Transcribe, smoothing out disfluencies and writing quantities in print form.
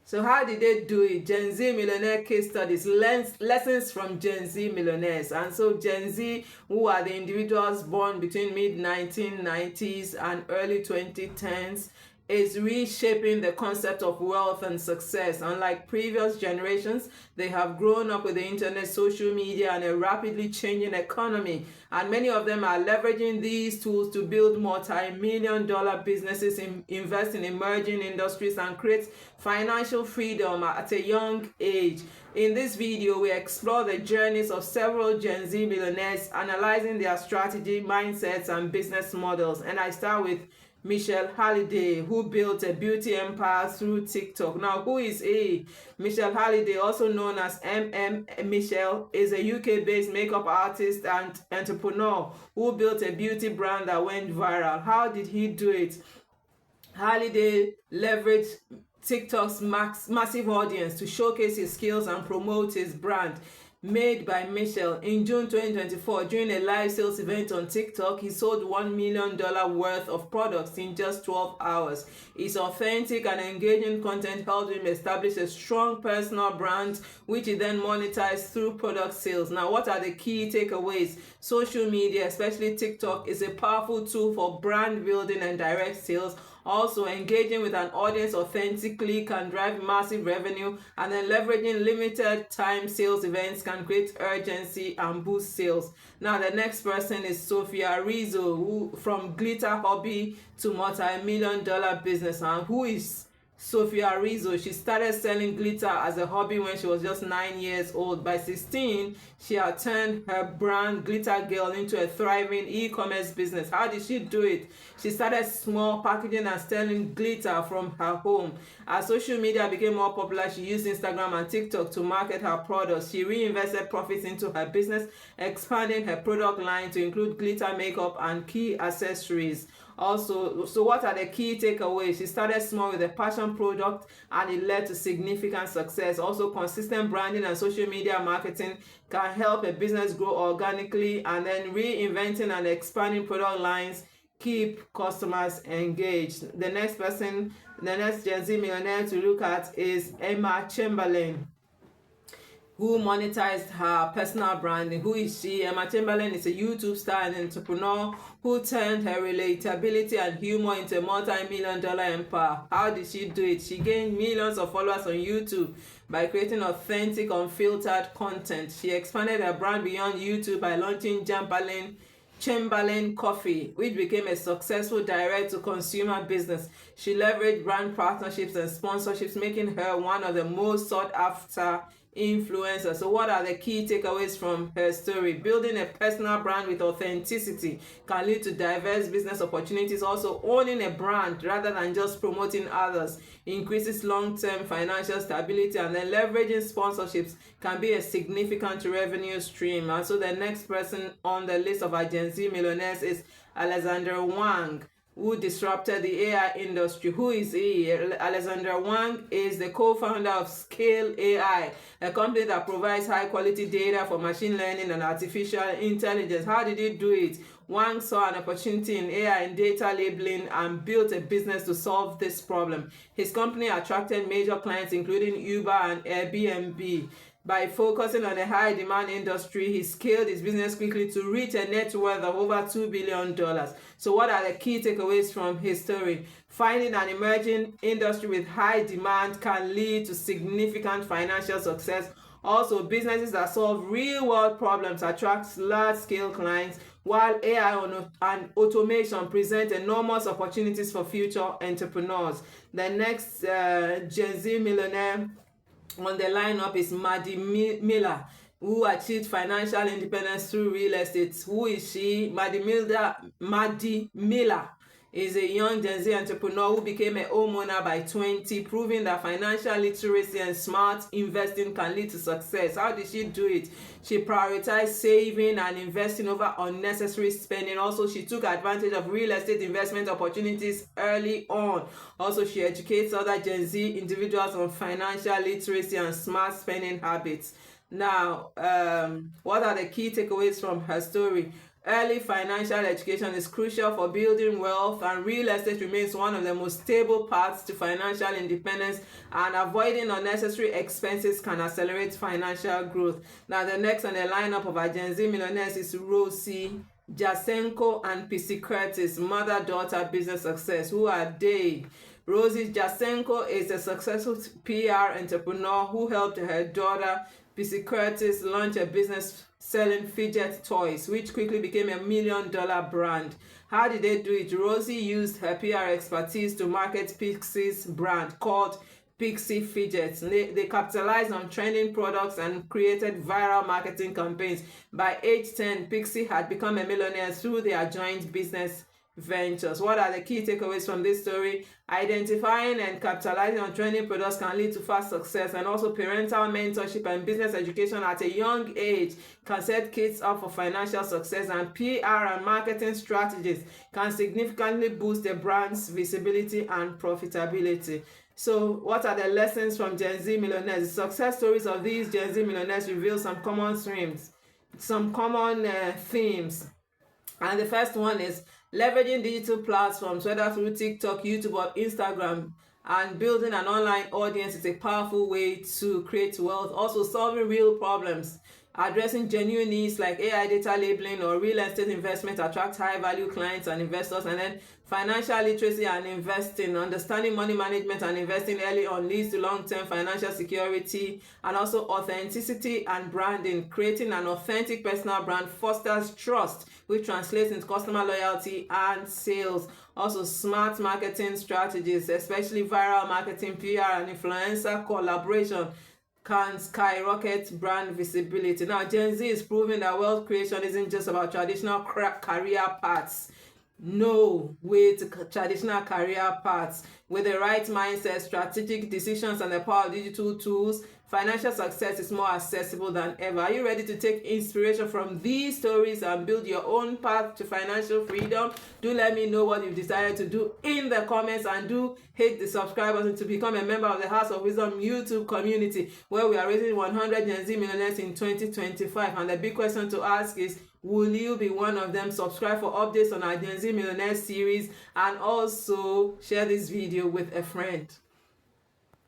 So how did they do it? Gen Z millionaire case studies, lessons from Gen Z millionaires. And so Gen Z, who are the individuals born between mid 1990s and early 2010s, is reshaping the concept of wealth and success. Unlike previous generations, they have grown up with the internet, social media, and a rapidly changing economy. And many of them are leveraging these tools to build multi-million dollar businesses, invest in emerging industries, and create financial freedom at a young age. In this video, we explore the journeys of several Gen Z millionaires, analyzing their strategy, mindsets, and business models. And I start with Michelle Halliday, who built a beauty empire through TikTok. Now, who is he? Michelle Halliday, also known as Michelle, is a UK-based makeup artist and entrepreneur who built a beauty brand that went viral. How did he do it? Halliday leveraged TikTok's massive audience to showcase his skills and promote his brand. Made by Michelle. In June 2024, during a live sales event on TikTok, he sold $1 million worth of products in just 12 hours. His authentic and engaging content helped him establish a strong personal brand, which he then monetized through product sales. Now, what are the key takeaways? Social media, especially TikTok, is a powerful tool for brand building and direct sales. Also, engaging with an audience authentically can drive massive revenue, and then leveraging limited time sales events can create urgency and boost sales. Now, the next person is Sophia Rizzo, who from glitter hobby to multi-million dollar business. And who is Sophia Rizzo? She started selling glitter as a hobby when she was just 9 years old. By 16, she had turned her brand Glitter Girl into a thriving e-commerce business. How did she do it? She started small, packaging and selling glitter from her home. As social media became more popular, she used Instagram and TikTok to market her products. She reinvested profits into her business, expanding her product line to include glitter makeup and key accessories. Also, so what are the key takeaways? She started small with a passion product and it led to significant success. Also, consistent branding and social media marketing can help a business grow organically, and then reinventing and expanding product lines keep customers engaged. The next Gen Z millionaire to look at is Emma Chamberlain, who monetized her personal branding. Who is she? Emma Chamberlain is a YouTube star and entrepreneur who turned her relatability and humor into a multi-million dollar empire. How did she do it? She gained millions of followers on YouTube by creating authentic, unfiltered content. She expanded her brand beyond YouTube by launching Chamberlain Coffee, which became a successful direct-to-consumer business. She leveraged brand partnerships and sponsorships, making her one of the most sought-after influencer. So what are the key takeaways from her story? Building a personal brand with authenticity can lead to diverse business opportunities. Also, owning a brand rather than just promoting others increases long-term financial stability, and then leveraging sponsorships can be a significant revenue stream. And so the next person on the list of our Gen Z millionaires is Alexander Wang, who disrupted the AI industry. Who is he? Alexander Wang is the co-founder of Scale AI, a company that provides high-quality data for machine learning and artificial intelligence. How did he do it? Wang saw an opportunity in AI and data labeling and built a business to solve this problem. His company attracted major clients including Uber and Airbnb. By focusing on a high-demand industry, he scaled his business quickly to reach a net worth of over $2 billion. So what are the key takeaways from his story? Finding an emerging industry with high demand can lead to significant financial success. Also, businesses that solve real-world problems attract large-scale clients, while AI and automation present enormous opportunities for future entrepreneurs. The next Gen Z millionaire on the lineup is Maddie Miller, who achieved financial independence through real estate. Who is she? Maddie Miller is a young Gen Z entrepreneur who became a homeowner by 20, proving that financial literacy and smart investing can lead to success. How did she do it? She prioritized saving and investing over unnecessary spending. Also, she took advantage of real estate investment opportunities early on. Also, she educates other Gen Z individuals on financial literacy and smart spending habits. Now, what are the key takeaways from her story? Early financial education is crucial for building wealth, and real estate remains one of the most stable paths to financial independence, and avoiding unnecessary expenses can accelerate financial growth. Now, the next on the lineup of our Gen Z millionaires is Rosie Jasenko and PC Curtis, mother-daughter business success. Who are they? Rosie Jasenko is a successful PR entrepreneur who helped her daughter, PC Curtis, launch a business selling fidget toys, which quickly became a $1 million brand. How did they do it? Rosie used her PR expertise to market Pixie's brand called Pixie Fidgets. They capitalized on trending products and created viral marketing campaigns. By age 10, Pixie had become a millionaire through their joint business ventures. What are the key takeaways from this story? Identifying and capitalizing on trending products can lead to fast success, and also parental mentorship and business education at a young age can set kids up for financial success, and PR and marketing strategies can significantly boost the brand's visibility and profitability. So what are the lessons from Gen Z millionaires? The success stories of these Gen Z millionaires reveal some common themes. And the first one is leveraging digital platforms, whether through TikTok, YouTube, or Instagram, and building an online audience is a powerful way to create wealth. Also, solving real problems, addressing genuine needs like AI data labeling or real estate investment attract high-value clients and investors. And then financial literacy and investing, understanding money management and investing early on leads to long-term financial security. And also authenticity and branding, creating an authentic personal brand fosters trust, which translates into customer loyalty and sales. Also, smart marketing strategies, especially viral marketing, PR, and influencer collaboration, can skyrocket brand visibility. Now, Gen Z is proving that wealth creation isn't just about traditional career paths. No way to traditional career paths. With the right mindset, strategic decisions, and the power of digital tools, financial success is more accessible than ever. Are you ready to take inspiration from these stories and build your own path to financial freedom? Do let me know what you've decided to do in the comments, and do hit the subscribe button to become a member of the House of Wisdom YouTube community, where we are raising 100 Gen Z millionaires in 2025. And the big question to ask is, will you be one of them? Subscribe for updates on our Gen Z Millionaire series, and also share this video with a friend.